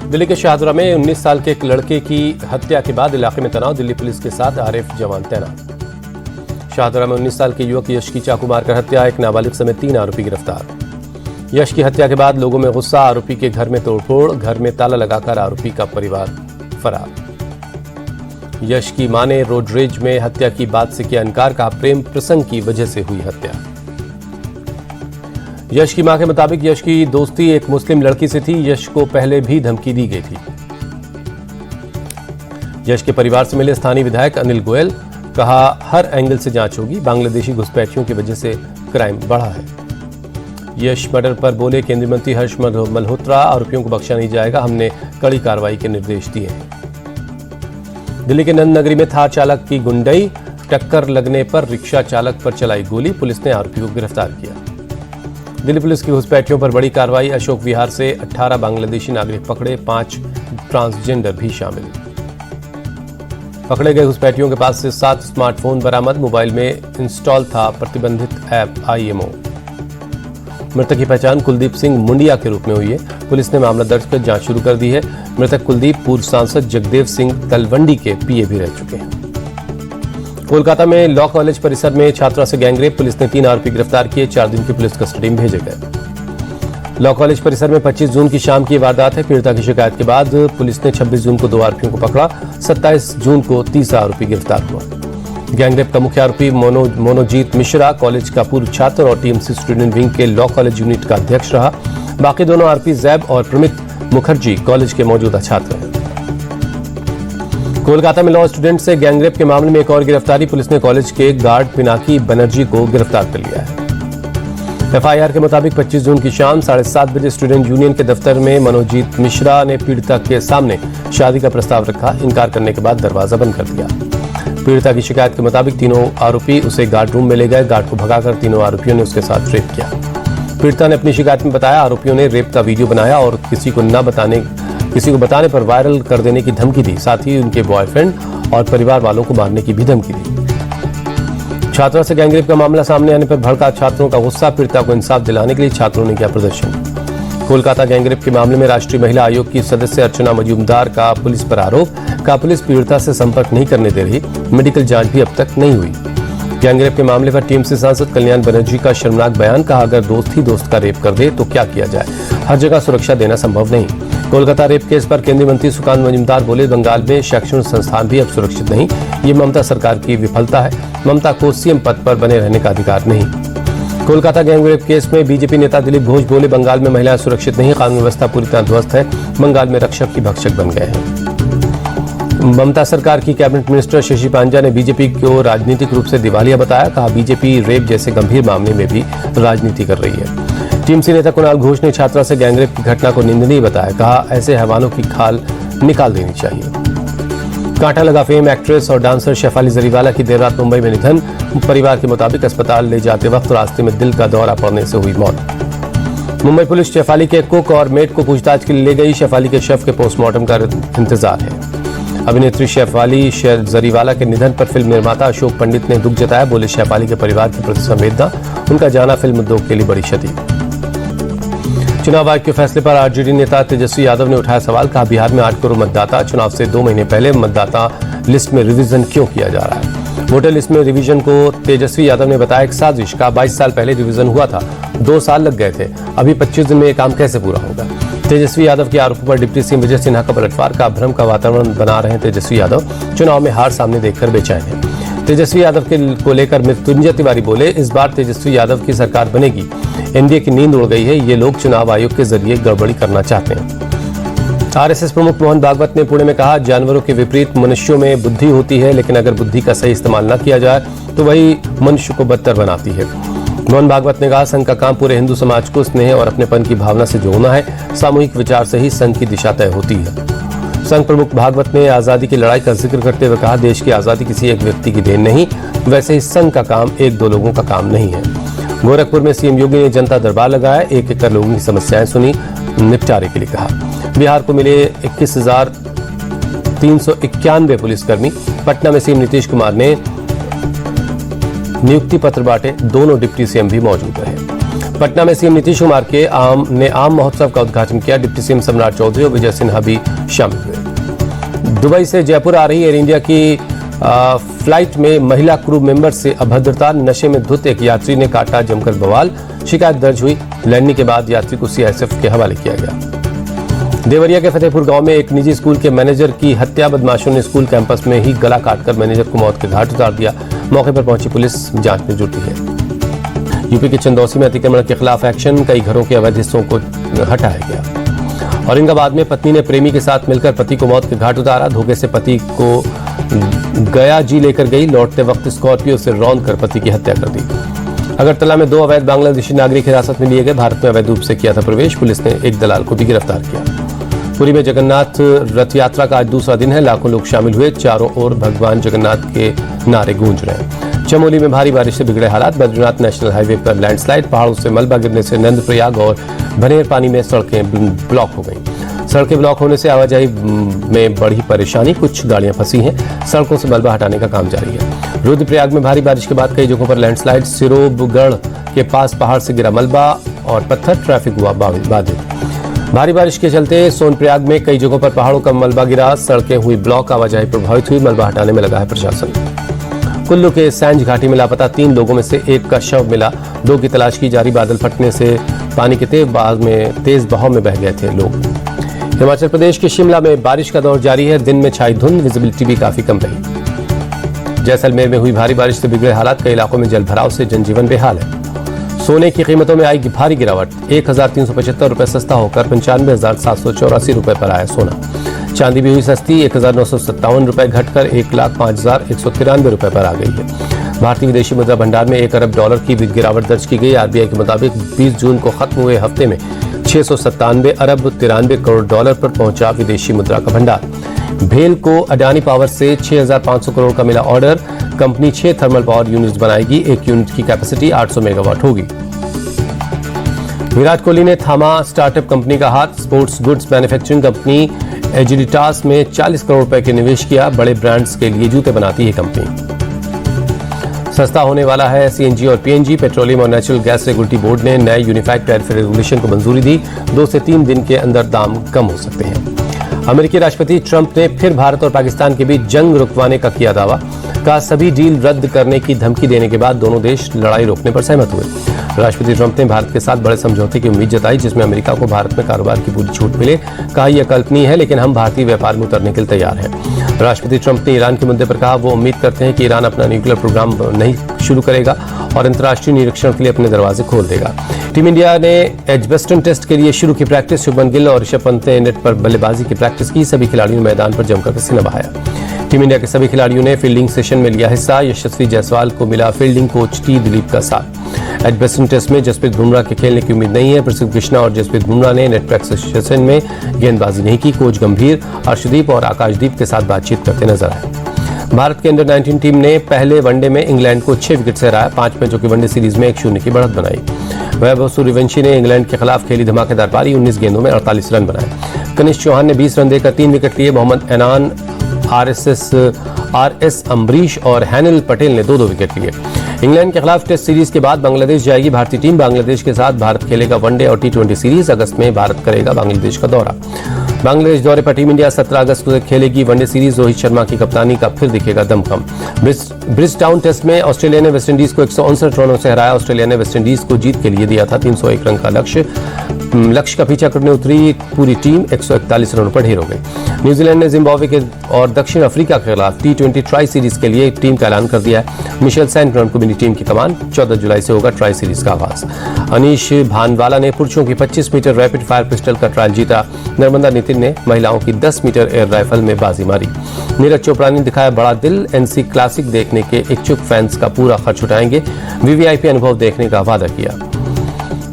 दिल्ली के शाहदरा में 19 साल के एक लड़के की हत्या के बाद इलाके में तनाव। दिल्ली पुलिस के साथ आरएफ जवान तैनात। शाहदरा में 19 साल के युवक यश की चाकू मारकर हत्या, एक नाबालिग समेत 3 आरोपी गिरफ्तार। यश की हत्या के बाद लोगों में गुस्सा, आरोपी के घर में तोड़फोड़, घर में ताला लगाकर आरोपी का परिवार फरार। यश की मां ने रोडरेज में हत्या की बात से किया इनकार, कहा प्रेम प्रसंग की वजह से हुई हत्या। यश की मां के मुताबिक यश की दोस्ती एक मुस्लिम लड़की से थी। यश को पहले भी धमकी दी गई थी। यश के परिवार से मिले स्थानीय विधायक अनिल गोयल, कहा हर एंगल से जांच होगी, बांग्लादेशी घुसपैठियों की वजह से क्राइम बढ़ा है। यश मर्डर पर बोले केंद्रीय मंत्री हर्ष मल्होत्रा, आरोपियों को बख्शा नहीं जाएगा, हमने कड़ी कार्रवाई के निर्देश दिए हैं। दिल्ली के नंद नगरी में थार चालक की गुंडई, टक्कर लगने पर रिक्शा चालक पर चलाई गोली, पुलिस ने आरोपी को गिरफ्तार किया। दिल्ली पुलिस की घुसपैठियों पर बड़ी कार्रवाई, अशोक विहार से 18 बांग्लादेशी नागरिक पकड़े, 5 ट्रांसजेंडर भी शामिल। पकड़े गए घुसपैठियों के पास से 7 स्मार्टफोन बरामद, मोबाइल में इंस्टॉल था प्रतिबंधित ऐप IMO। मृतक की पहचान कुलदीप सिंह मुंडिया के रूप में हुई है। पुलिस ने मामला दर्ज कर जांच शुरू कर दी है। मृतक कुलदीप पूर्व सांसद जगदेव सिंह तलवंडी के PA भी रह चुके हैं। कोलकाता में लॉ कॉलेज परिसर में छात्रा से गैंगरेप, पुलिस ने 3 आरोपी गिरफ्तार किए, 4 दिन की पुलिस कस्टडी में भेजे गए। लॉ कॉलेज परिसर में 25 जून की शाम की वारदात है। पीड़िता की शिकायत के बाद पुलिस ने 26 जून को 2 आरोपियों को पकड़ा, 27 जून को तीसरा आरोपी गिरफ्तार हुआ। गैंगरेप का मुख्य आरोपी मोनोजीत मिश्रा कॉलेज का पूर्व छात्र और TMC स्टूडेंट विंग के लॉ कॉलेज यूनिट का अध्यक्ष रहा। बाकी दोनों आरोपी जैब और प्रमित मुखर्जी कॉलेज के मौजूदा छात्र हैं। कोलकाता में लॉ स्टूडेंट से गैंगरेप के मामले में एक और गिरफ्तारी, पुलिस ने कॉलेज के गार्ड पिनाकी बनर्जी को गिरफ्तार कर लिया है। FIR के मुताबिक 25 जून की शाम 7:30 बजे स्टूडेंट यूनियन के दफ्तर में मनोजीत मिश्रा ने पीड़िता के सामने शादी का प्रस्ताव रखा, इनकार करने के बाद दरवाजा बंद कर दिया। पीड़िता की शिकायत के मुताबिक तीनों आरोपी उसे गार्ड रूम में ले गए, गार्ड को भगाकर तीनों आरोपियों ने उसके साथ रेप किया। पीड़िता ने अपनी शिकायत में बताया आरोपियों ने रेप का वीडियो बनाया और किसी को बताने पर वायरल कर देने की धमकी दी, साथ ही उनके बॉयफ्रेंड और परिवार वालों को मारने की भी धमकी दी। छात्रा से गैंगरेप का मामला सामने आने पर भड़का छात्रों का गुस्सा, पीड़िता को इंसाफ दिलाने के लिए छात्रों ने किया प्रदर्शन। कोलकाता गैंगरेप के मामले में राष्ट्रीय महिला आयोग की सदस्य अर्चना मजूमदार का पुलिस पर आरोप, का पुलिस पीड़िता से संपर्क नहीं करने दे रही, मेडिकल जांच भी अब तक नहीं हुई। गैंगरेप के मामले पर TMC सांसद कल्याण बनर्जी का शर्मनाक बयान, कहा अगर दोस्त ही दोस्त का रेप कर दे तो क्या किया जाए, हर जगह सुरक्षा देना संभव नहीं। कोलकाता रेप केस पर केंद्रीय मंत्री सुकांत मजूमदार बोले बंगाल में शैक्षणिक संस्थान भी अब सुरक्षित नहीं, ये ममता सरकार की विफलता है, ममता को CM पद पर बने रहने का अधिकार नहीं। कोलकाता गैंगरेप केस में BJP नेता दिलीप घोष बोले बंगाल में महिलाएं सुरक्षित नहीं, कानून व्यवस्था पूरी तरह ध्वस्त है, बंगाल में रक्षक की भक्षक बन गए हैं। ममता सरकार की कैबिनेट मिनिस्टर शशि पांजा ने BJP को राजनीतिक रूप से दिवालिया बताया, कहा BJP रेप जैसे गंभीर मामले में भी राजनीति कर रही है। TMC नेता कुणाल घोष ने छात्रा से गैंगरेप की घटना को निंदनीय बताया, कहा ऐसे हैवानों की खाल निकाल देनी चाहिए। कांटा लगा फेम एक्ट्रेस और डांसर शेफाली जरीवाला की देर रात मुंबई में निधन, परिवार के मुताबिक अस्पताल ले जाते वक्त रास्ते में दिल का दौरा पड़ने से हुई मौत। मुंबई पुलिस शेफाली के कुक और मेट को पूछताछ के लिए ले गई, शेफाली के शव के पोस्टमार्टम का इंतजार है। अभिनेत्री शेफाली जरीवाला के निधन पर फिल्म निर्माता अशोक पंडित ने दुख जताया, बोले शेफाली के परिवार के प्रति संवेदना, उनका जाना फिल्म उद्योग के लिए बड़ी क्षति। चुनाव आयोग के फैसले पर RJD नेता तेजस्वी यादव ने उठाया सवाल, कहा बिहार में 8 करोड़ मतदाता, चुनाव से 2 महीने पहले मतदाता लिस्ट में रिवीजन क्यों किया जा रहा है। वोटर लिस्ट में रिवीजन को तेजस्वी यादव ने बताया एक साजिश, का 22 साल पहले रिवीजन हुआ था, 2 साल लग गए थे, अभी 25 दिन में ये काम कैसे पूरा होगा। तेजस्वी यादव के आरोपों पर डिप्टी CM विजय सिन्हा का पलटवार, का भ्रम का वातावरण बना रहे हैं तेजस्वी यादव, चुनाव में हार सामने देखकर बेचैन है। तेजस्वी यादव को लेकर मृत्युंजय तिवारी बोले इस बार तेजस्वी यादव की सरकार बनेगी, NDA की नींद उड़ गई है, ये लोग चुनाव आयोग के जरिए गड़बड़ी करना चाहते हैं। RSS प्रमुख मोहन भागवत ने पुणे में कहा जानवरों के विपरीत मनुष्यों में बुद्धि होती है, लेकिन अगर बुद्धि का सही इस्तेमाल न किया जाए तो वही मनुष्य को बदतर बनाती है। मोहन भागवत ने कहा संघ का काम पूरे हिंदू समाज को स्नेह और अपनेपन की भावना से जोड़ना है, सामूहिक विचार से ही संघ की दिशा तय होती है। संघ प्रमुख भागवत ने आजादी की लड़ाई का जिक्र करते हुए कहा देश की आजादी किसी एक व्यक्ति की देन नहीं, वैसे ही संघ का काम 1-2 लोगों का काम नहीं है। गोरखपुर में CM योगी ने जनता दरबार लगाया, एक लोगों की समस्याएं सुनी, निपटारे के लिए कहा। बिहार को मिले 21,391 पुलिसकर्मी, पटना में CM नीतीश कुमार ने नियुक्ति पत्र बांटे, दोनों डिप्टी CM भी मौजूद रहे। पटना में सीएम नीतीश कुमार ने आम महोत्सव का उद्घाटन किया। डिप्टी सीएम सम्राट चौधरी और विजय सिन्हा भी शामिल हुए। दुबई से जयपुर आ रही एयर इंडिया की फ्लाइट में महिला क्रू मेंबर से अभद्रता, नशे में धुत एक यात्री ने काटा जमकर बवाल, शिकायत दर्ज हुई। लैंडिंग के बाद यात्री को सीआईएसएफ के हवाले किया गया। देवरिया के फतेहपुर गांव में एक निजी स्कूल के मैनेजर की हत्या, बदमाशों ने स्कूल कैंपस में ही गला काटकर मैनेजर को मौत के घाट उतार दिया। मौके पर पहुंची पुलिस जांच में जुटी है। यूपी के चंदौसी में अतिक्रमण के खिलाफ एक्शन, कई घरों के अवैध हिस्सों को हटाया गया। औरंगाबाद में पत्नी ने प्रेमी के साथ मिलकर पति को मौत के घाट उतारा। धोखे से पति को गया जी लेकर गई, लौटते वक्त स्कॉर्पियो से रौंद कर पति की हत्या कर दी। अगरतला में 2 अवैध बांग्लादेशी नागरिक हिरासत में लिए गए। भारत में अवैध रूप से किया था प्रवेश, पुलिस ने एक दलाल को भी गिरफ्तार किया। पुरी में जगन्नाथ रथ यात्रा का आज दूसरा दिन है। लाखों लोग शामिल हुए। चारों ओर भगवान जगन्नाथ के नारे गूंज रहे हैं। चमोली में भारी बारिश से बिगड़े हालात। बद्रीनाथ नेशनल हाईवे पर लैंडस्लाइड, पहाड़ों से मलबा गिरने से नंदप्रयाग और भनेर पानी में सड़कें ब्लॉक हो गई। सड़कें ब्लॉक होने से आवाजाही में बढ़ी परेशानी, कुछ गाड़ियां फंसी हैं। सड़कों से मलबा हटाने का काम जारी है। रुद्रप्रयाग में भारी बारिश के बाद कई जगहों पर लैंडस्लाइड, सिरोबगढ़ के पास पहाड़ से गिरा मलबा और पत्थर, ट्रैफिक हुआ बाधित। भारी बारिश के चलते सोनप्रयाग में कई जगहों पर पहाड़ों का मलबा गिरा, सड़कें हुई ब्लॉक, आवाजाही प्रभावित हुई। मलबा हटाने में लगा है प्रशासन। कुल्लू के सैंज घाटी में लापता 3 लोगों में से एक का शव मिला। 2 की तलाश की जारी। बादल फटने से पानी के तेज बहाव में बह गए थे लोग। हिमाचल प्रदेश के शिमला में बारिश का दौर जारी है। दिन में छाई धुंध, विजिबिलिटी भी काफी कम रही। जैसलमेर में हुई भारी बारिश से बिगड़े हालात, कई इलाकों में जल भराव से जनजीवन बेहाल है। सोने की कीमतों में आई भारी गिरावट, 1375 रुपए सस्ता होकर 95,784 रुपए पर आया सोना। चांदी भी हुई सस्ती, 1957 रुपए घटकर 1,05,193 रुपए पर आ गई है। भारतीय विदेशी मुद्रा भंडार में $1 अरब की गिरावट दर्ज की गई। आरबीआई के मुताबिक 20 जून को खत्म हुए हफ्ते में 697 अरब 93 करोड़ डॉलर पर पहुंचा विदेशी मुद्रा का भंडार। भेल को अडानी पावर से 6,500 करोड़ का मिला order. Company 6 thermal power unit बनाएगी। 1 यूनिट की कैपेसिटी 800 मेगावाट होगी। विराट कोहली ने थामा स्टार्टअप कंपनी का हाथ। स्पोर्ट्स गुड्स मैन्युफैक्चरिंग कंपनी एजिलिटास में 40 करोड़ रुपए के निवेश किया। बड़े ब्रांड्स के लिए जूते बनाती है कंपनी। सस्ता होने वाला है सीएनजी और पीएनजी। पेट्रोलियम और नेचुरल गैस रेगुलेटरी बोर्ड ने नए यूनिफाइड टैरिफ रेगुलेशन को मंजूरी दी। 2 से 3 दिन के अंदर दाम कम हो सकते हैं। अमेरिकी राष्ट्रपति ट्रंप ने फिर भारत और पाकिस्तान के बीच जंग रुकवाने का किया दावा। कहा सभी डील रद्द करने की धमकी देने के बाद दोनों देश लड़ाई रोकने पर सहमत हुए। राष्ट्रपति ट्रंप ने भारत के साथ बड़े समझौते की उम्मीद जताई, जिसमें अमेरिका को भारत में कारोबार की पूरी छूट मिले। कहा यह कल्पनीय है, लेकिन हम भारतीय व्यापार में उतरने के लिए तैयार हैं। राष्ट्रपति ट्रंप ने ईरान के मुद्दे पर कहा वो उम्मीद करते हैं कि ईरान अपना न्यूक्लियर प्रोग्राम नहीं शुरू करेगा और अंतर्राष्ट्रीय निरीक्षण के लिए अपने दरवाजे खोल देगा। टीम इंडिया ने एजबेस्टन टेस्ट के लिए शुरू की प्रैक्टिस। शुभमन गिल और ऋषभ पंत ने नेट पर बल्लेबाजी की प्रैक्टिस की। सभी खिलाड़ियों ने मैदान पर जमकर पसीना बहाया। टीम इंडिया के सभी खिलाड़ियों ने फील्डिंग सेशन में लिया हिस्सा। यशस्वी जायसवाल को मिला फील्डिंग कोच टी दिलीप का साथ। एजबेस्टन टेस्ट में जसप्रीत बुमराह के खेलने की उम्मीद नहीं है। प्रसिद्ध कृष्णा और जसप्रीत बुमराह ने नेट प्रैक्टिस सेशन में गेंदबाजी नहीं की। कोच गंभीर, अर्शदीप और आकाशदीप के साथ बातचीत करते नजर आए। भारत के अंडर 19 टीम ने पहले वनडे में इंग्लैंड को 6 विकेट से हराया। 5 मैचों की वनडे सीरीज में 1-0 की बढ़त बनाई। वैभव सूर्यवंशी ने इंग्लैंड के खिलाफ खेली धमाकेदार पारी। 19 गेंदों में 48 रन बनाए। कनिष्क चौहान ने 20 रन देकर 3 विकेट लिए। मोहम्मद एनान, आरएस अम्बरीश और हैनिल पटेल ने 2-2 विकेट लिए। इंग्लैंड के खिलाफ टेस्ट सीरीज के बाद बांग्लादेश जाएगी भारतीय टीम। बांग्लादेश के साथ भारत खेलेगा वनडे और T20 सीरीज। अगस्त में भारत करेगा बांग्लादेश का दौरा। बांग्लादेश दौरे पर टीम इंडिया 17 अगस्त को खेलेगी वनडे सीरीज। रोहित शर्मा की कप्तानी का फिर दिखेगा दमखम। ब्रिजटाउन टेस्ट में ऑस्ट्रेलिया ने वेस्टइंडीज को 159 रनों से हराया। ऑस्ट्रेलिया ने वेस्टइंडीज को जीत के लिए दिया था 301 रन का लक्ष्य का पीछा करने उतरी पूरी टीम 141 रनों पर ढेर हो गई। न्यूजीलैंड ने जिम्बाब्वे के और दक्षिण अफ्रीका के खिलाफ T20 ट्राई सीरीज के लिए टीम का ऐलान कर दिया है। मिशेल सैंटनर को मिली टीम की कमान। 14 जुलाई से होगा ट्राई सीरीज का आगाज। अनीश भानवाला ने पुरुषों की 25 मीटर रैपिड फायर पिस्टल का ट्रायल जीता। नर्मदा नितिन ने महिलाओं की 10 मीटर एयर राइफल में बाजी मारी। नीरज चोपड़ा ने दिखाया बड़ा दिल। NC क्लासिक देखने के इच्छुक फैंस का पूरा खर्च उठाएंगे। VVIP अनुभव देखने का वादा किया।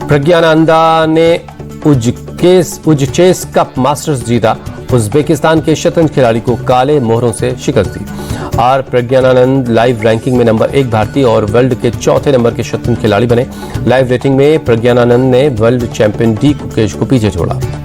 प्रज्ञानंदा ने उज्चेस कप मास्टर्स जीता। उज्बेकिस्तान के शतरंज खिलाड़ी को काले मोहरों से शिकस्त दी। आर प्रज्ञानंद लाइव रैंकिंग में नंबर 1 भारतीय और वर्ल्ड के 4थे नंबर के शतरंज खिलाड़ी बने। लाइव रेटिंग में प्रज्ञानंद ने वर्ल्ड चैंपियन डी कुकेश को पीछे छोड़ा।